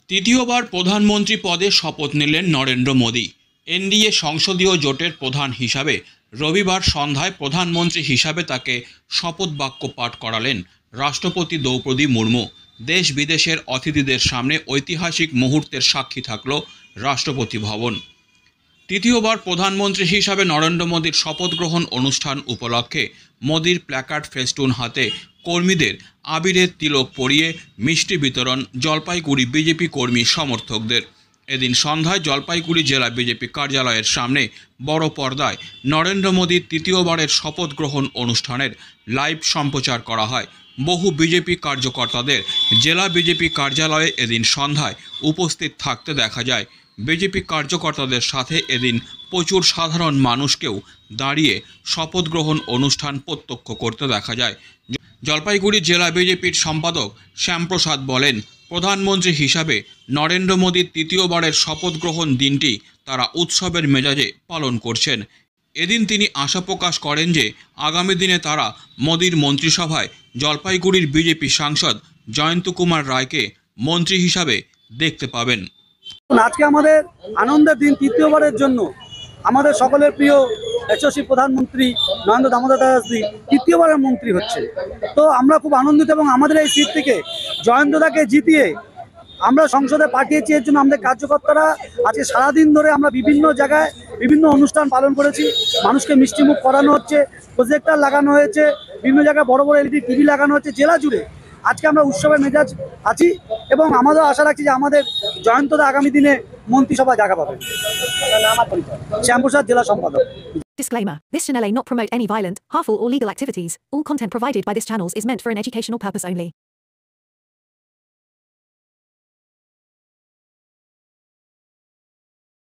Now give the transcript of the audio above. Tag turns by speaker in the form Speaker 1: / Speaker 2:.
Speaker 1: তৃতীয়বার প্রধানমন্ত্রী পদে শপথ নিলেন নরেন্দ্র মোদী। এনডিএ সংসদীয় জোটের প্রধান হিসাবে রবিবার সন্ধ্যায় প্রধানমন্ত্রী হিসাবে তাকে শপথ বাক্য পাঠ করালেন রাষ্ট্রপতি দ্রৌপদী মুর্মু। দেশ বিদেশের অতিথিদের সামনে ঐতিহাসিক মুহূর্তের সাক্ষী থাকল রাষ্ট্রপতি ভবন। তৃতীয়বার প্রধানমন্ত্রী হিসাবে নরেন্দ্র মোদীর শপথ গ্রহণ অনুষ্ঠান উপলক্ষে মোদীর প্ল্যাকার্ড ফেস্টুন হাতে কর্মীদের আবিরের তিলক পরিয়ে মিষ্টি বিতরণ জলপাইগুড়ি বিজেপি কর্মী সমর্থকদের। এদিন সন্ধ্যায় জলপাইগুড়ি জেলা বিজেপি কার্যালয়ের সামনে বড় পর্দায় নরেন্দ্র মোদীর তৃতীয়বারের শপথ গ্রহণ অনুষ্ঠানের লাইভ সম্প্রচার করা হয়। বহু বিজেপি কার্যকর্তাদের জেলা বিজেপি কার্যালয়ে এদিন সন্ধ্যায় উপস্থিত থাকতে দেখা যায়। বিজেপি কার্যকর্তাদের সাথে এদিন প্রচুর সাধারণ মানুষকেও দাঁড়িয়ে শপথ গ্রহণ অনুষ্ঠান প্রত্যক্ষ করতে দেখা যায়। জলপাইগুড়ি জেলা বিজেপির সম্পাদক শ্যামপ্রসাদ বলেন, প্রধানমন্ত্রী হিসাবে নরেন্দ্র মোদীর তৃতীয়বারের শপথ গ্রহণ দিনটি তারা উৎসবের মেজাজে পালন করছেন। এদিন তিনি আশা প্রকাশ করেন যে আগামী দিনে তারা মোদীর মন্ত্রিসভায় জলপাইগুড়ির বিজেপি সাংসদ জয়ন্ত কুমার রায়কে মন্ত্রী হিসাবে দেখতে পাবেন।
Speaker 2: আজকে আমাদের আনন্দের দিন, তৃতীয়বারের জন্য আমাদের সকলের প্রিয় যশস্বী প্রধানমন্ত্রী নরেন্দ্র দামোদর দাসজি তৃতীয়বারের মন্ত্রী হচ্ছে। তো আমরা খুব আনন্দিত এবং আমাদের এই সিট থেকে জয়ন্তদাকে জিতিয়ে আমরা সংসদে পাঠিয়েছি। এর জন্য আমাদের কার্যকর্তারা আজকে সারাদিন ধরে আমরা বিভিন্ন জায়গায় বিভিন্ন অনুষ্ঠান পালন করেছি। মানুষকে মিষ্টিমুখ করানো হচ্ছে, প্রজেক্টর লাগানো হয়েছে, বিভিন্ন জায়গায় বড় বড় এলইডি টিভি লাগানো হচ্ছে। জেলা জুড়ে আজকে আমরা উৎসবের মেজাজ আছি এবং আমাদের আশা রাখছি যে আমাদের জয়ন্তদা আগামী দিনে মন্ত্রিসভায় জায়গা পাবেন। শ্যামপ্রসাদ, জেলা সম্পাদক।
Speaker 3: Disclaimer. This channel may not promote any violent, harmful or legal activities. All content provided by this channel is meant for an educational purpose only.